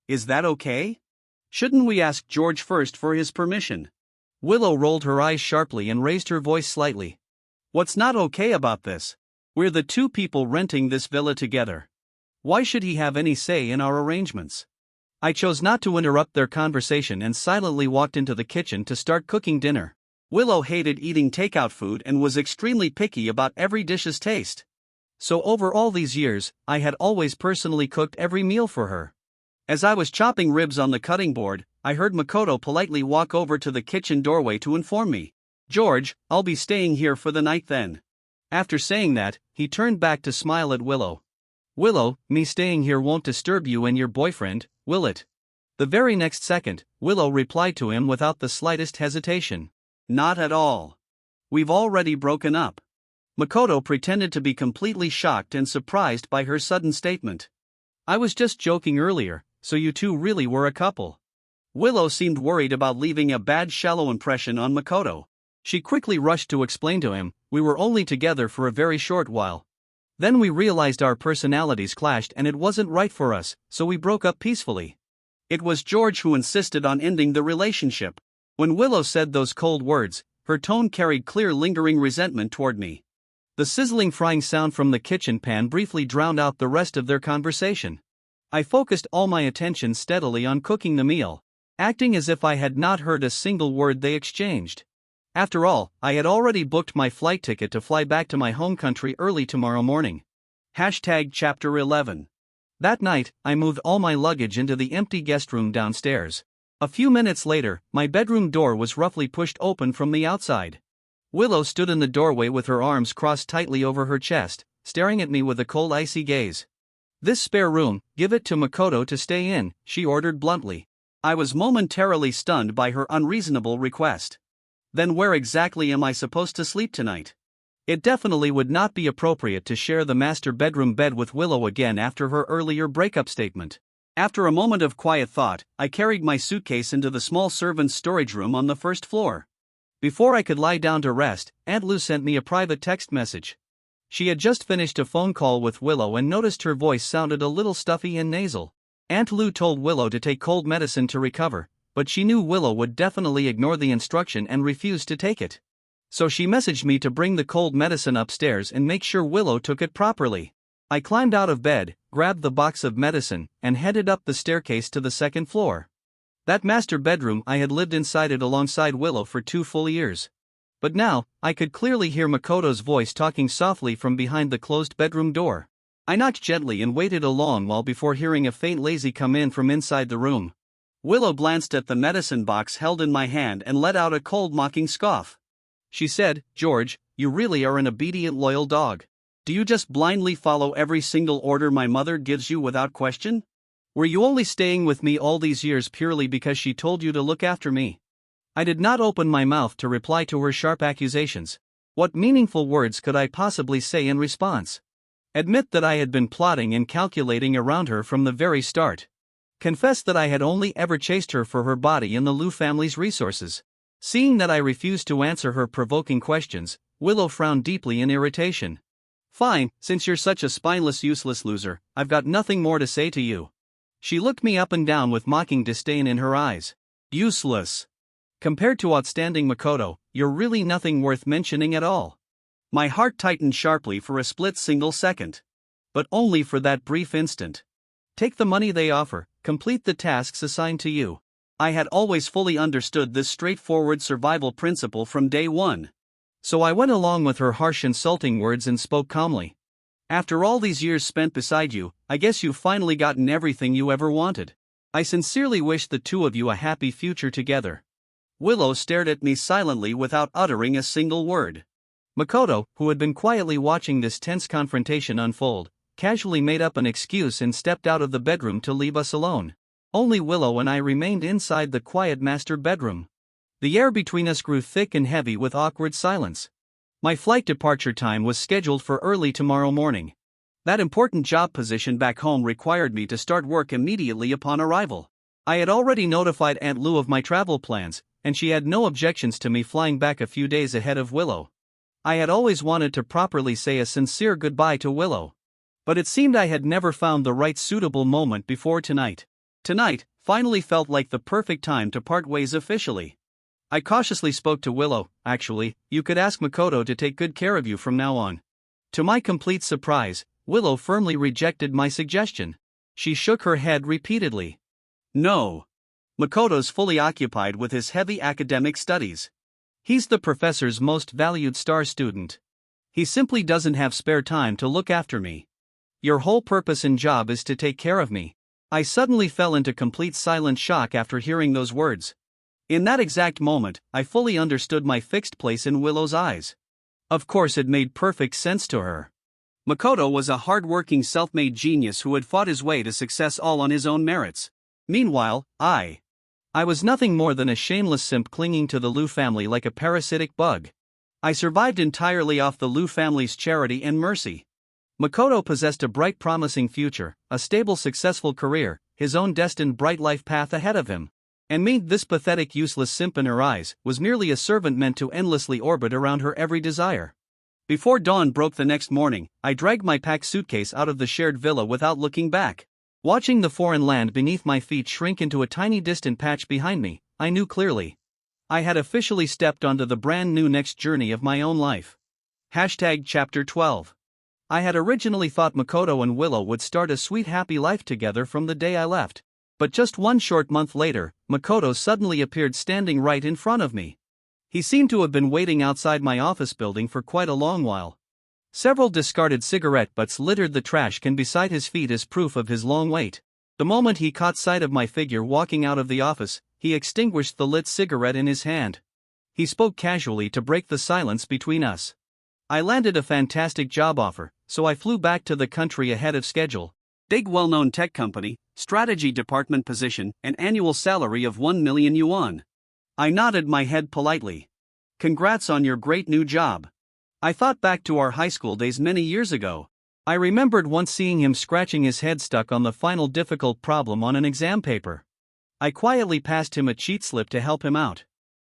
"Is that okay? Shouldn't we ask George first for his permission?" Willow rolled her eyes sharply and raised her voice slightly. "What's not okay about this? We're the two people renting this villa together. Why should he have any say in our arrangements?" I chose not to interrupt their conversation and silently walked into the kitchen to start cooking dinner. Willow hated eating takeout food and was extremely picky about every dish's taste. So over all these years, I had always personally cooked every meal for her. As I was chopping ribs on the cutting board, I heard Makoto politely walk over to the kitchen doorway to inform me, "George, I'll be staying here for the night then." After saying that, he turned back to smile at Willow. "Willow, me staying here won't disturb you and your boyfriend, will it?" The very next second, Willow replied to him without the slightest hesitation. "Not at all. We've already broken up." Makoto pretended to be completely shocked and surprised by her sudden statement. "I was just joking earlier, so you two really were a couple." Willow seemed worried about leaving a bad shallow impression on Makoto. She quickly rushed to explain to him, "We were only together for a very short while. Then we realized our personalities clashed and it wasn't right for us, so we broke up peacefully." It was George who insisted on ending the relationship. When Willow said those cold words, her tone carried clear lingering resentment toward me. The sizzling frying sound from the kitchen pan briefly drowned out the rest of their conversation. I focused all my attention steadily on cooking the meal, acting as if I had not heard a single word they exchanged. After all, I had already booked my flight ticket to fly back to my home country early tomorrow morning. Chapter 11. That night, I moved all my luggage into the empty guest room downstairs. A few minutes later, my bedroom door was roughly pushed open from the outside. Willow stood in the doorway with her arms crossed tightly over her chest, staring at me with a cold icy gaze. "This spare room, give it to Makoto to stay in," she ordered bluntly. I was momentarily stunned by her unreasonable request. Then where exactly am I supposed to sleep tonight? It definitely would not be appropriate to share the master bedroom bed with Willow again after her earlier breakup statement. After a moment of quiet thought, I carried my suitcase into the small servant's storage room on the first floor. Before I could lie down to rest, Aunt Lou sent me a private text message. She had just finished a phone call with Willow and noticed her voice sounded a little stuffy and nasal. Aunt Lou told Willow to take cold medicine to recover, but she knew Willow would definitely ignore the instruction and refuse to take it. So she messaged me to bring the cold medicine upstairs and make sure Willow took it properly. I climbed out of bed, grabbed the box of medicine, and headed up the staircase to the second floor. That master bedroom, I had lived inside it alongside Willow for 2 full years. But now, I could clearly hear Makoto's voice talking softly from behind the closed bedroom door. I knocked gently and waited a long while before hearing a faint lazy come in from inside the room. Willow glanced at the medicine box held in my hand and let out a cold mocking scoff. She said, "George, you really are an obedient loyal dog. Do you just blindly follow every single order my mother gives you without question? Were you only staying with me all these years purely because she told you to look after me?" I did not open my mouth to reply to her sharp accusations. What meaningful words could I possibly say in response? Admit that I had been plotting and calculating around her from the very start. Confess that I had only ever chased her for her body and the Liu family's resources. Seeing that I refused to answer her provoking questions, Willow frowned deeply in irritation. "Fine, since you're such a spineless useless loser, I've got nothing more to say to you." She looked me up and down with mocking disdain in her eyes. "Useless? Compared to outstanding Makoto, you're really nothing worth mentioning at all." My heart tightened sharply for a split single second. But only for that brief instant. Take the money they offer, complete the tasks assigned to you. I had always fully understood this straightforward survival principle from day one. So I went along with her harsh insulting words and spoke calmly. "After all these years spent beside you, I guess you've finally gotten everything you ever wanted. I sincerely wish the two of you a happy future together." Willow stared at me silently without uttering a single word. Makoto, who had been quietly watching this tense confrontation unfold, casually made up an excuse and stepped out of the bedroom to leave us alone. Only Willow and I remained inside the quiet master bedroom. The air between us grew thick and heavy with awkward silence. My flight departure time was scheduled for early tomorrow morning. That important job position back home required me to start work immediately upon arrival. I had already notified Aunt Lou of my travel plans, and she had no objections to me flying back a few days ahead of Willow. I had always wanted to properly say a sincere goodbye to Willow. But it seemed I had never found the right suitable moment before tonight. Tonight finally felt like the perfect time to part ways officially. I cautiously spoke to Willow. "Actually, you could ask Makoto to take good care of you from now on." To my complete surprise, Willow firmly rejected my suggestion. She shook her head repeatedly. "No. Makoto's fully occupied with his heavy academic studies. He's the professor's most valued star student. He simply doesn't have spare time to look after me. Your whole purpose and job is to take care of me." I suddenly fell into complete silent shock after hearing those words. In that exact moment, I fully understood my fixed place in Willow's eyes. Of course, it made perfect sense to her. Makoto was a hard-working self-made genius who had fought his way to success all on his own merits. Meanwhile, I was nothing more than a shameless simp clinging to the Liu family like a parasitic bug. I survived entirely off the Liu family's charity and mercy. Makoto possessed a bright promising future, a stable successful career, his own destined bright life path ahead of him. And me, this pathetic useless simp in her eyes, was merely a servant meant to endlessly orbit around her every desire. Before dawn broke the next morning, I dragged my packed suitcase out of the shared villa without looking back. Watching the foreign land beneath my feet shrink into a tiny distant patch behind me, I knew clearly. I had officially stepped onto the brand new next journey of my own life. Chapter 12. I had originally thought Makoto and Willow would start a sweet happy life together from the day I left. But just one short month later, Makoto suddenly appeared standing right in front of me. He seemed to have been waiting outside my office building for quite a long while. Several discarded cigarette butts littered the trash can beside his feet as proof of his long wait. The moment he caught sight of my figure walking out of the office, he extinguished the lit cigarette in his hand. He spoke casually to break the silence between us. I landed a fantastic job offer, so I flew back to the country ahead of schedule. Big well-known tech company, strategy department position, and annual salary of 1 million yuan. I nodded my head politely. Congrats on your great new job. I thought back to our high school days many years ago. I remembered once seeing him scratching his head stuck on the final difficult problem on an exam paper. I quietly passed him a cheat slip to help him out.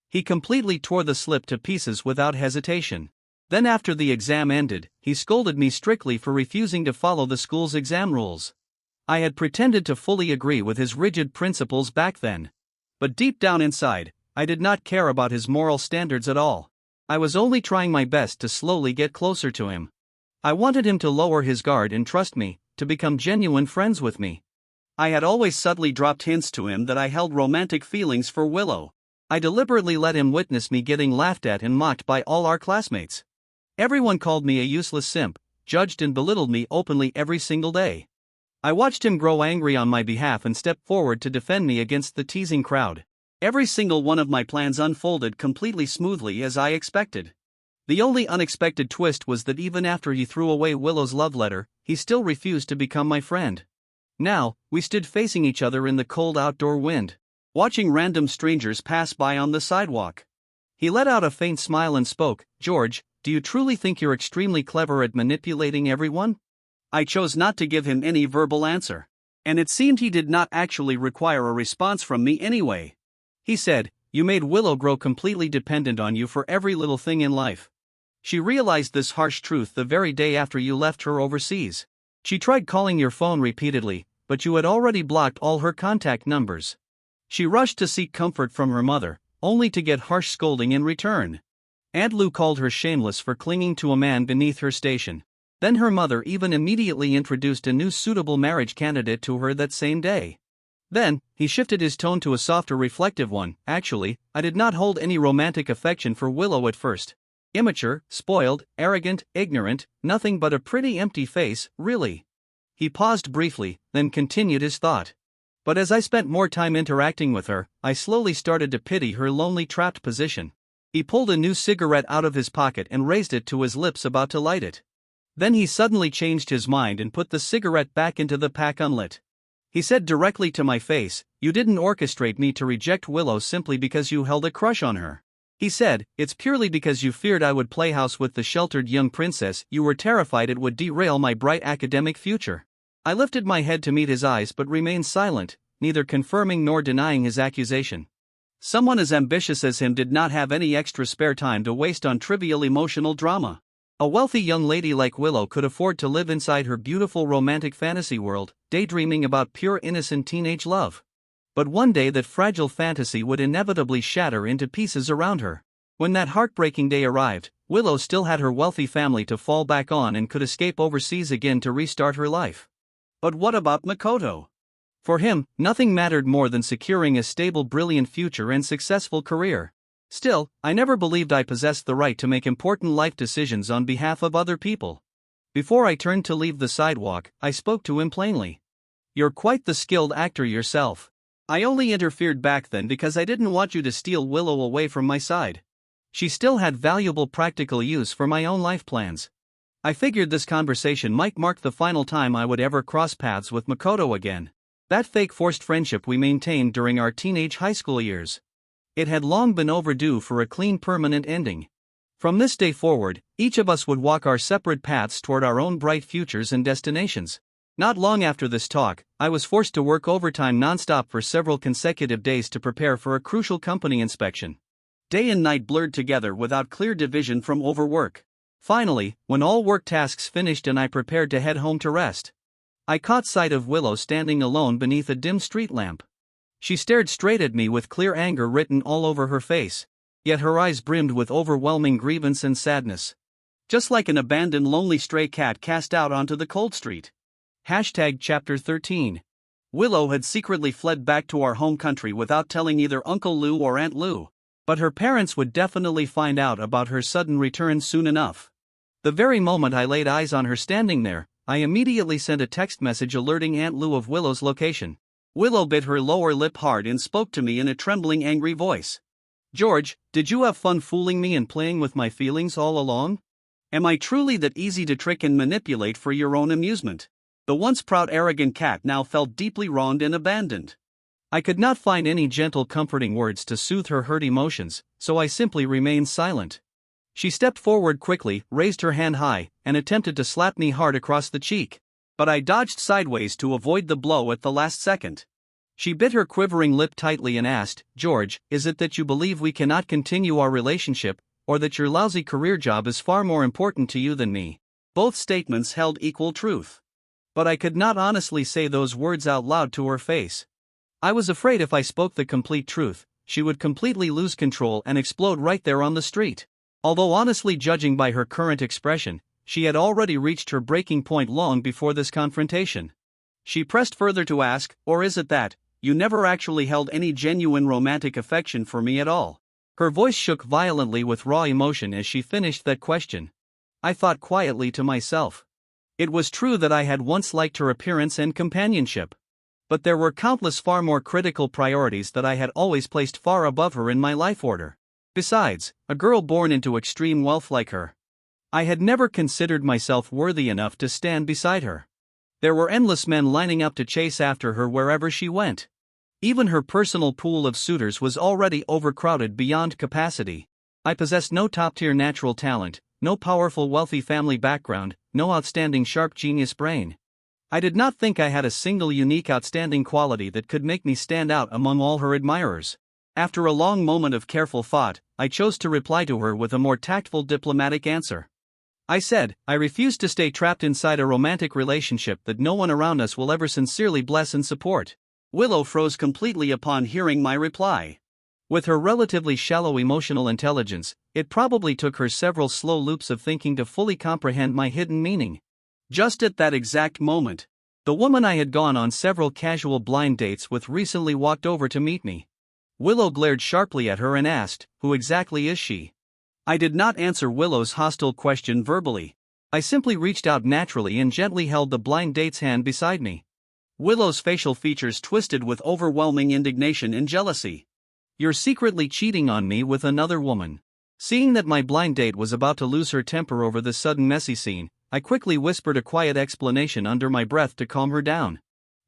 He completely tore the slip to pieces without hesitation. Then after the exam ended, he scolded me strictly for refusing to follow the school's exam rules. I had pretended to fully agree with his rigid principles back then. But deep down inside, I did not care about his moral standards at all. I was only trying my best to slowly get closer to him. I wanted him to lower his guard and trust me, to become genuine friends with me. I had always subtly dropped hints to him that I held romantic feelings for Willow. I deliberately let him witness me getting laughed at and mocked by all our classmates. Everyone called me a useless simp, judged and belittled me openly every single day. I watched him grow angry on my behalf and step forward to defend me against the teasing crowd. Every single one of my plans unfolded completely smoothly as I expected. The only unexpected twist was that even after he threw away Willow's love letter, he still refused to become my friend. Now, we stood facing each other in the cold outdoor wind, watching random strangers pass by on the sidewalk. He let out a faint smile and spoke, "George, do you truly think you're extremely clever at manipulating everyone?" I chose not to give him any verbal answer. And it seemed he did not actually require a response from me anyway. He said, "You made Willow grow completely dependent on you for every little thing in life. She realized this harsh truth the very day after you left her overseas. She tried calling your phone repeatedly, but you had already blocked all her contact numbers. She rushed to seek comfort from her mother, only to get harsh scolding in return. Aunt Lou called her shameless for clinging to a man beneath her station. Then her mother even immediately introduced a new suitable marriage candidate to her that same day." Then, he shifted his tone to a softer reflective one. "Actually, I did not hold any romantic affection for Willow at first. Immature, spoiled, arrogant, ignorant, nothing but a pretty empty face, really." He paused briefly, then continued his thought. "But as I spent more time interacting with her, I slowly started to pity her lonely trapped position." He pulled a new cigarette out of his pocket and raised it to his lips about to light it. Then he suddenly changed his mind and put the cigarette back into the pack unlit. He said directly to my face, "You didn't orchestrate me to reject Willow simply because you held a crush on her." He said, "It's purely because you feared I would play house with the sheltered young princess. You were terrified it would derail my bright academic future." I lifted my head to meet his eyes but remained silent, neither confirming nor denying his accusation. Someone as ambitious as him did not have any extra spare time to waste on trivial emotional drama. A wealthy young lady like Willow could afford to live inside her beautiful romantic fantasy world, daydreaming about pure innocent teenage love. But one day that fragile fantasy would inevitably shatter into pieces around her. When that heartbreaking day arrived, Willow still had her wealthy family to fall back on and could escape overseas again to restart her life. But what about Makoto? For him, nothing mattered more than securing a stable, brilliant future and successful career. Still, I never believed I possessed the right to make important life decisions on behalf of other people. Before I turned to leave the sidewalk, I spoke to him plainly. "You're quite the skilled actor yourself. I only interfered back then because I didn't want you to steal Willow away from my side. She still had valuable practical use for my own life plans. I figured this conversation might mark the final time I would ever cross paths with Makoto again. That fake forced friendship we maintained during our teenage high school years. It had long been overdue for a clean permanent ending. From this day forward, each of us would walk our separate paths toward our own bright futures and destinations." Not long after this talk, I was forced to work overtime nonstop for several consecutive days to prepare for a crucial company inspection. Day and night blurred together without clear division from overwork. Finally, when all work tasks finished and I prepared to head home to rest, I caught sight of Willow standing alone beneath a dim street lamp. She stared straight at me with clear anger written all over her face, yet her eyes brimmed with overwhelming grievance and sadness. Just like an abandoned lonely stray cat cast out onto the cold street. Chapter 13. Willow had secretly fled back to our home country without telling either Uncle Lou or Aunt Lou. But her parents would definitely find out about her sudden return soon enough. The very moment I laid eyes on her standing there, I immediately sent a text message alerting Aunt Lou of Willow's location. Willow bit her lower lip hard and spoke to me in a trembling, angry voice. "George, did you have fun fooling me and playing with my feelings all along? Am I truly that easy to trick and manipulate for your own amusement?" The once proud, arrogant cat now felt deeply wronged and abandoned. I could not find any gentle, comforting words to soothe her hurt emotions, so I simply remained silent. She stepped forward quickly, raised her hand high, and attempted to slap me hard across the cheek. But I dodged sideways to avoid the blow at the last second. She bit her quivering lip tightly and asked, "George, is it that you believe we cannot continue our relationship, or that your lousy career job is far more important to you than me?" Both statements held equal truth. But I could not honestly say those words out loud to her face. I was afraid if I spoke the complete truth, she would completely lose control and explode right there on the street. Although honestly, judging by her current expression, she had already reached her breaking point long before this confrontation. She pressed further to ask, "Or is it that you never actually held any genuine romantic affection for me at all?" Her voice shook violently with raw emotion as she finished that question. I thought quietly to myself. It was true that I had once liked her appearance and companionship. But there were countless far more critical priorities that I had always placed far above her in my life order. Besides, a girl born into extreme wealth like her, I had never considered myself worthy enough to stand beside her. There were endless men lining up to chase after her wherever she went. Even her personal pool of suitors was already overcrowded beyond capacity. I possessed no top-tier natural talent, no powerful wealthy family background, no outstanding sharp genius brain. I did not think I had a single unique outstanding quality that could make me stand out among all her admirers. After a long moment of careful thought, I chose to reply to her with a more tactful, diplomatic answer. I said, "I refuse to stay trapped inside a romantic relationship that no one around us will ever sincerely bless and support." Willow froze completely upon hearing my reply. With her relatively shallow emotional intelligence, it probably took her several slow loops of thinking to fully comprehend my hidden meaning. Just at that exact moment, the woman I had gone on several casual blind dates with recently walked over to meet me. Willow glared sharply at her and asked, "Who exactly is she?" I did not answer Willow's hostile question verbally. I simply reached out naturally and gently held the blind date's hand beside me. Willow's facial features twisted with overwhelming indignation and jealousy. "You're secretly cheating on me with another woman." Seeing that my blind date was about to lose her temper over this sudden messy scene, I quickly whispered a quiet explanation under my breath to calm her down.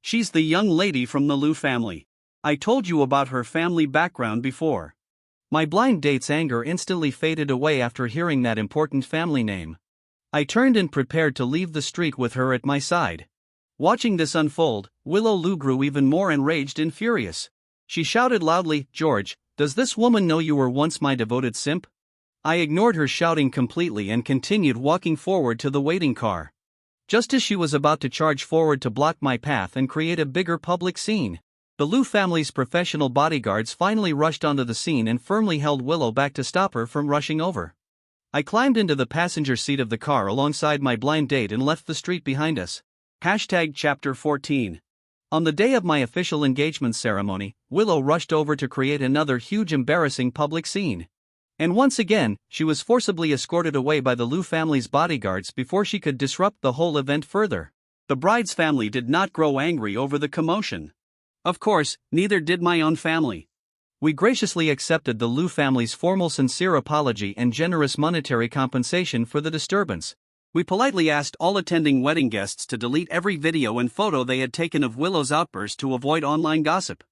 "She's the young lady from the Lou family. I told you about her family background before." My blind date's anger instantly faded away after hearing that important family name. I turned and prepared to leave the street with her at my side. Watching this unfold, Willow Lou grew even more enraged and furious. She shouted loudly, "George, does this woman know you were once my devoted simp?" I ignored her shouting completely and continued walking forward to the waiting car. Just as she was about to charge forward to block my path and create a bigger public scene, the Lou family's professional bodyguards finally rushed onto the scene and firmly held Willow back to stop her from rushing over. I climbed into the passenger seat of the car alongside my blind date and left the street behind us. Chapter 14. On the day of my official engagement ceremony, Willow rushed over to create another huge embarrassing public scene. And once again, she was forcibly escorted away by the Lou family's bodyguards before she could disrupt the whole event further. The bride's family did not grow angry over the commotion. Of course, neither did my own family. We graciously accepted the Lou family's formal sincere apology and generous monetary compensation for the disturbance. We politely asked all attending wedding guests to delete every video and photo they had taken of Willow's outburst to avoid online gossip.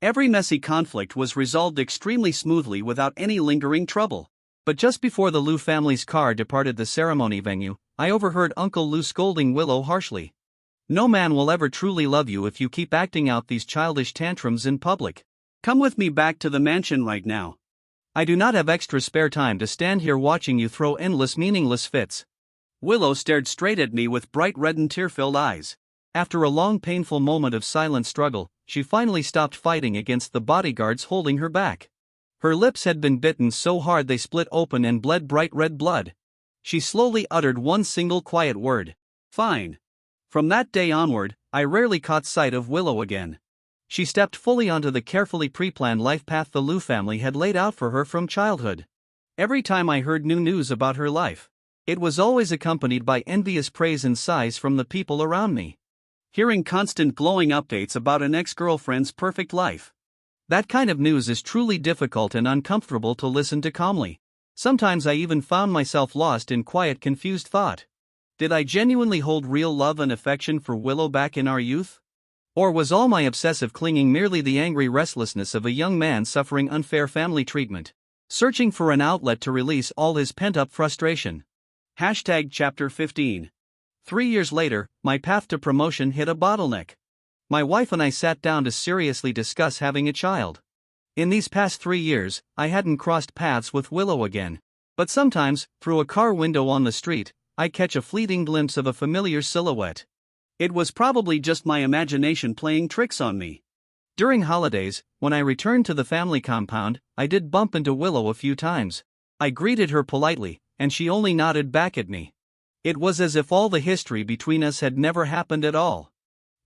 Every messy conflict was resolved extremely smoothly without any lingering trouble. But just before the Lou family's car departed the ceremony venue, I overheard Uncle Lou scolding Willow harshly. "No man will ever truly love you if you keep acting out these childish tantrums in public. Come with me back to the mansion right now. I do not have extra spare time to stand here watching you throw endless meaningless fits." Willow stared straight at me with bright red and tear-filled eyes. After a long painful moment of silent struggle, she finally stopped fighting against the bodyguards holding her back. Her lips had been bitten so hard they split open and bled bright red blood. She slowly uttered one single quiet word. Fine. From that day onward, I rarely caught sight of Willow again. She stepped fully onto the carefully pre-planned life path the Liu family had laid out for her from childhood. Every time I heard new news about her life, it was always accompanied by envious praise and sighs from the people around me. Hearing constant glowing updates about an ex-girlfriend's perfect life. That kind of news is truly difficult and uncomfortable to listen to calmly. Sometimes I even found myself lost in quiet, confused thought. Did I genuinely hold real love and affection for Willow back in our youth? Or was all my obsessive clinging merely the angry restlessness of a young man suffering unfair family treatment, searching for an outlet to release all his pent-up frustration? Chapter 15. 3 years later, my path to promotion hit a bottleneck. My wife and I sat down to seriously discuss having a child. In these past 3 years, I hadn't crossed paths with Willow again. But sometimes, through a car window on the street, I catch a fleeting glimpse of a familiar silhouette. It was probably just my imagination playing tricks on me. During holidays, when I returned to the family compound, I did bump into Willow a few times. I greeted her politely, and she only nodded back at me. It was as if all the history between us had never happened at all.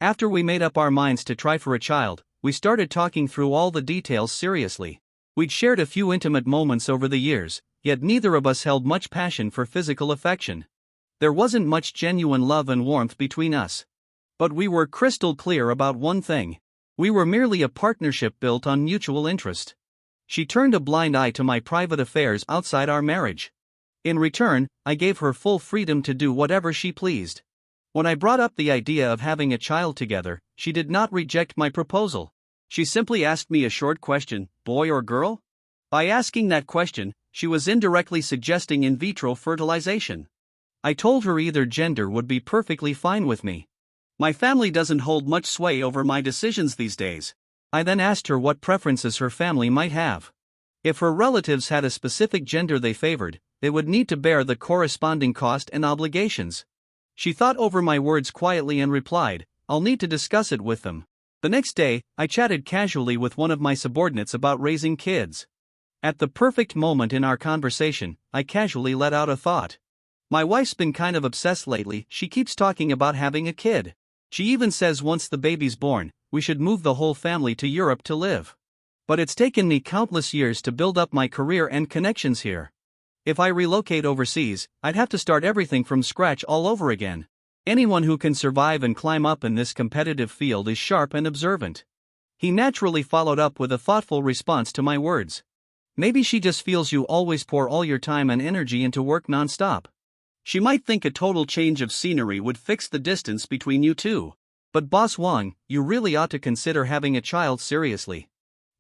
After we made up our minds to try for a child, we started talking through all the details seriously. We'd shared a few intimate moments over the years, yet neither of us held much passion for physical affection. There wasn't much genuine love and warmth between us. But we were crystal clear about one thing. We were merely a partnership built on mutual interest. She turned a blind eye to my private affairs outside our marriage. In return, I gave her full freedom to do whatever she pleased. When I brought up the idea of having a child together, she did not reject my proposal. She simply asked me a short question, boy or girl? By asking that question, she was indirectly suggesting in vitro fertilization. I told her either gender would be perfectly fine with me. My family doesn't hold much sway over my decisions these days. I then asked her what preferences her family might have. If her relatives had a specific gender they favored, they would need to bear the corresponding cost and obligations. She thought over my words quietly and replied, I'll need to discuss it with them. The next day, I chatted casually with one of my subordinates about raising kids. At the perfect moment in our conversation, I casually let out a thought. My wife's been kind of obsessed lately, she keeps talking about having a kid. She even says once the baby's born, we should move the whole family to Europe to live. But it's taken me countless years to build up my career and connections here. If I relocate overseas, I'd have to start everything from scratch all over again. Anyone who can survive and climb up in this competitive field is sharp and observant. He naturally followed up with a thoughtful response to my words. Maybe she just feels you always pour all your time and energy into work non-stop. She might think a total change of scenery would fix the distance between you two. But Boss Wang, you really ought to consider having a child seriously.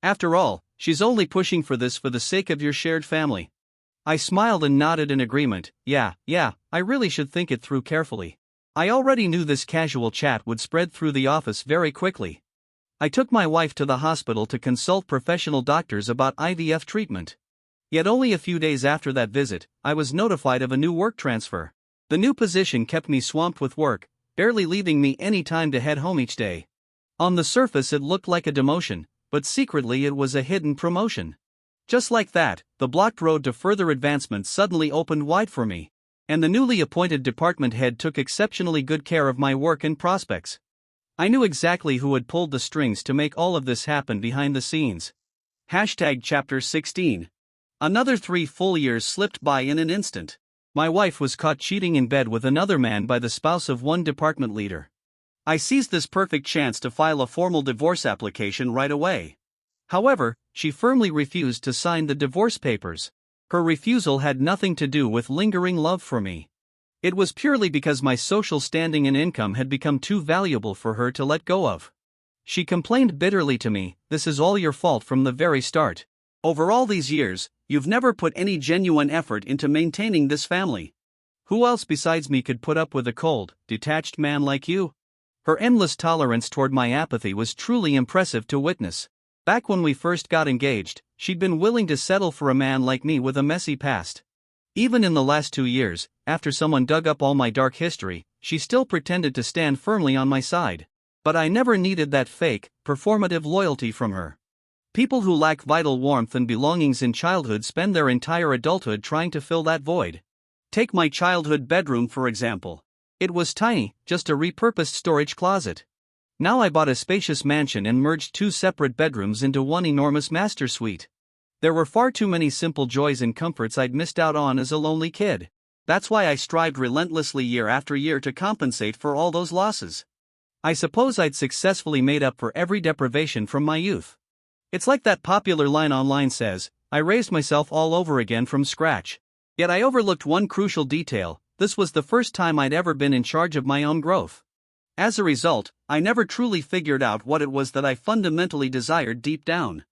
After all, she's only pushing for this for the sake of your shared family. I smiled and nodded in agreement. Yeah, I really should think it through carefully. I already knew this casual chat would spread through the office very quickly. I took my wife to the hospital to consult professional doctors about IVF treatment. Yet only a few days after that visit, I was notified of a new work transfer. The new position kept me swamped with work, barely leaving me any time to head home each day. On the surface it looked like a demotion, but secretly it was a hidden promotion. Just like that, the blocked road to further advancement suddenly opened wide for me. And the newly appointed department head took exceptionally good care of my work and prospects. I knew exactly who had pulled the strings to make all of this happen behind the scenes. Chapter 16. Another 3 full years slipped by in an instant. My wife was caught cheating in bed with another man by the spouse of one department leader. I seized this perfect chance to file a formal divorce application right away. However, she firmly refused to sign the divorce papers. Her refusal had nothing to do with lingering love for me. It was purely because my social standing and income had become too valuable for her to let go of. She complained bitterly to me, "This is all your fault from the very start. Over all these years, you've never put any genuine effort into maintaining this family. Who else besides me could put up with a cold, detached man like you?" Her endless tolerance toward my apathy was truly impressive to witness. Back when we first got engaged, she'd been willing to settle for a man like me with a messy past. Even in the last 2 years, after someone dug up all my dark history, she still pretended to stand firmly on my side. But I never needed that fake, performative loyalty from her. People who lack vital warmth and belongings in childhood spend their entire adulthood trying to fill that void. Take my childhood bedroom for example. It was tiny, just a repurposed storage closet. Now I bought a spacious mansion and merged two separate bedrooms into one enormous master suite. There were far too many simple joys and comforts I'd missed out on as a lonely kid. That's why I strived relentlessly year after year to compensate for all those losses. I suppose I'd successfully made up for every deprivation from my youth. It's like that popular line online says, I raised myself all over again from scratch. Yet I overlooked one crucial detail: this was the first time I'd ever been in charge of my own growth. As a result, I never truly figured out what it was that I fundamentally desired deep down.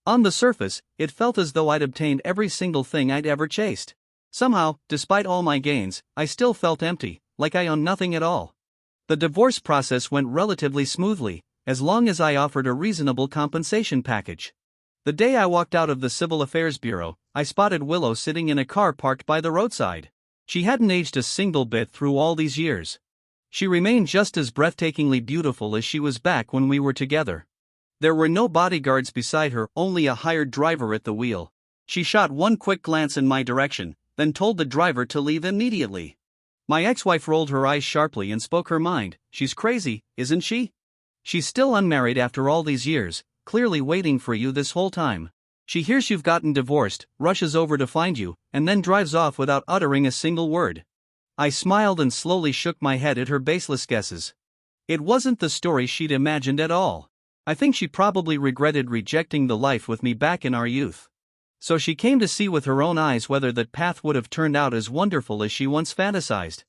On the surface, it felt as though I'd obtained every single thing I'd ever chased. Somehow, despite all my gains, I still felt empty, like I owned nothing at all. The divorce process went relatively smoothly, as long as I offered a reasonable compensation package. The day I walked out of the Civil Affairs Bureau, I spotted Willow sitting in a car parked by the roadside. She hadn't aged a single bit through all these years. She remained just as breathtakingly beautiful as she was back when we were together. There were no bodyguards beside her, only a hired driver at the wheel. She shot one quick glance in my direction, then told the driver to leave immediately. My ex-wife rolled her eyes sharply and spoke her mind. She's crazy, isn't she? She's still unmarried after all these years, clearly waiting for you this whole time. She hears you've gotten divorced, rushes over to find you, and then drives off without uttering a single word. I smiled and slowly shook my head at her baseless guesses. It wasn't the story she'd imagined at all. I think she probably regretted rejecting the life with me back in our youth. So she came to see with her own eyes whether that path would have turned out as wonderful as she once fantasized.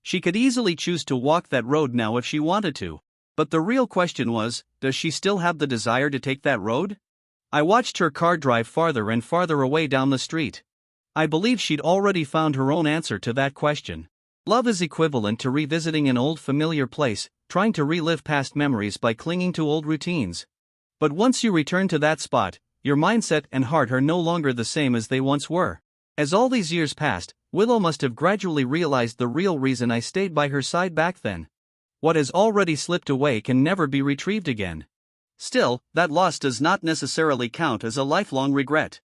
She could easily choose to walk that road now if she wanted to. But the real question was, does she still have the desire to take that road? I watched her car drive farther and farther away down the street. I believe she'd already found her own answer to that question. Love is equivalent to revisiting an old familiar place, trying to relive past memories by clinging to old routines. But once you return to that spot, your mindset and heart are no longer the same as they once were. As all these years passed, Willow must have gradually realized the real reason I stayed by her side back then. What has already slipped away can never be retrieved again. Still, that loss does not necessarily count as a lifelong regret.